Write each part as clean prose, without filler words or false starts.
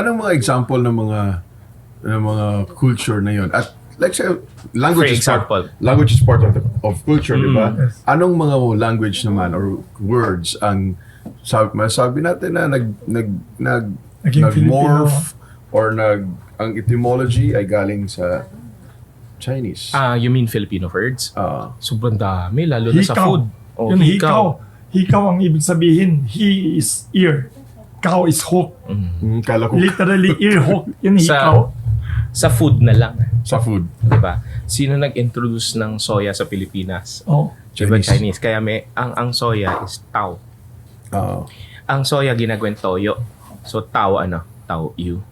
Anong mga example ng mga culture na yon? At like say, language For example. Language is part of culture, di ba? Yes. Anong mga language naman or words ang masabi natin na Naging nag-morph or ang etymology ay galing sa Chinese? You mean Filipino words? Ah. Sobrang dami, lalo na sa Hikaw. food. Oh, Yung hikaw. Hikaw ang ibig sabihin. He is ear. Cow is hook. Kala ko Literally ear hook. Yung Sa- hikaw. Sa food na lang. sa food. Diba? Sino nag-introduce ng soya sa Pilipinas? Oh. Diba Chinese. Chinese? Kaya ang soya is tao. Ah. Ang soya ginagawin toyo. So tao Tao yu.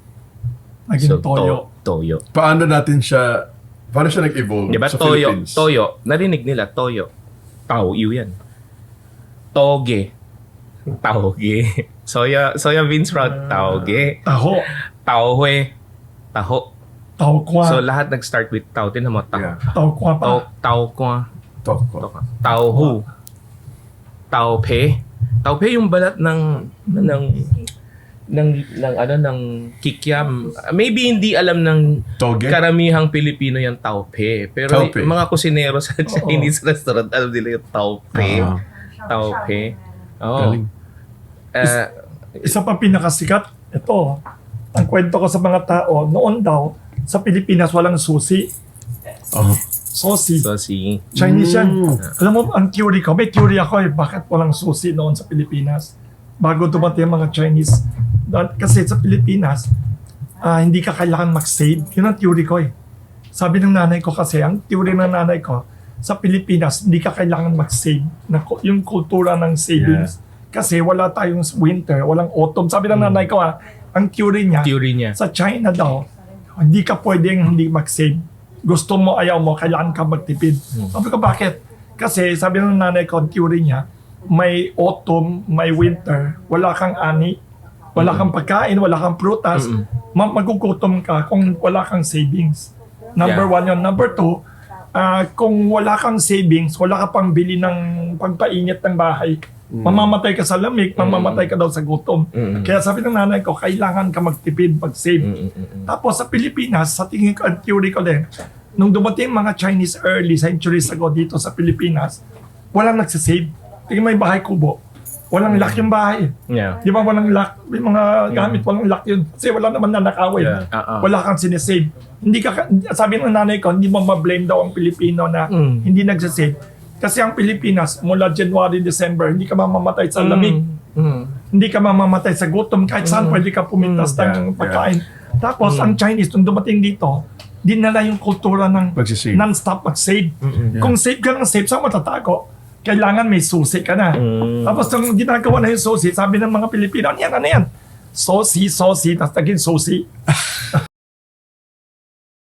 Naging So toyo. toyo. Paano nag-evolve Diba sa toyo? Philippines? Toyo. Narinig nila toyo. Tao yu yan. Toge. Tauge. Soya beans sprout. Tauge. Taho. Tauhue. Taho. Tao kwa. So lahat nag-start with tao. Tinan mo, tao. Yeah. Tao kwa pa. Tao kwa. Toko. Tao hu. Tao pe. Tao pe yung balat ng kikiam. Maybe hindi alam ng Toge? karamihang Pilipino yung tao pe. Pero Tao pe. mga kusinero sa Chinese restaurant, alam nila yung tao pe. Ah. Tao pe. Oo. Galing. Isa pa pinakasikat. Ito. Ang kwento ko sa mga tao, noon daw, sa Pilipinas walang susi. Oh. Sosi. So si Chinese yan. Alam mo, ang theory ko, may theory ako bakit walang susi noon sa Pilipinas. Bago dumating ang mga Chinese. Kasi sa Pilipinas, hindi ka kailangan mag-save. Yun ang theory ko eh. Sabi ng nanay ko kasi, ang theory ng nanay ko, sa Pilipinas, hindi ka kailangan mag-save. Yung kultura ng savings. Kasi wala tayong winter, walang autumn. Sabi ng nanay ko ang theory niya, sa China daw, hindi ka pwedeng hindi mag-save. Gusto mo, ayaw mo, kailangan ka magtipid. Sabi ko, bakit? Kasi sabi ng nanay ko, ang theory niya, may autumn, may winter, wala kang ani, wala kang pagkain, wala kang prutas, magugutom ka kung wala kang savings. Number one yun. Number two, kung wala kang savings, wala ka pang bili ng pagpainit ng bahay, mamamatay ka sa lamig, mamamatay ka daw sa gutom. Kaya sabi ng nanay ko, kailangan ka magtipid, mag-save. Tapos sa Pilipinas, sa tingin ko, ang theory ko din, nung dumating mga Chinese early centuries ago dito sa Pilipinas, walang nagsasave. Tingin may bahay kubo. Walang lock yung bahay. Yeah. Di ba walang lock? May mga gamit, walang lock yun. Kasi wala naman na nakawin. Yeah. Wala kang sinesave. Hindi ka, sabi ng nanay ko, hindi mo ma-blame daw ang Pilipino na hindi nagsasave. Kasi ang Pilipinas, mula January, December, hindi ka mamamatay sa lamig. Hindi ka mamamatay sa gutom. Kahit saan pwede ka pumintas ng pagkain. Tapos, ang Chinese, nung dumating dito, dinala yung kultura ng Magsisave. non-stop mag-save. Kung save ka ng save, saan matatago? Kailangan may susi ka na. Tapos, nung ginagawa na yung susi, sabi ng mga Pilipino, ano yan? Sosi, tapos naging susi.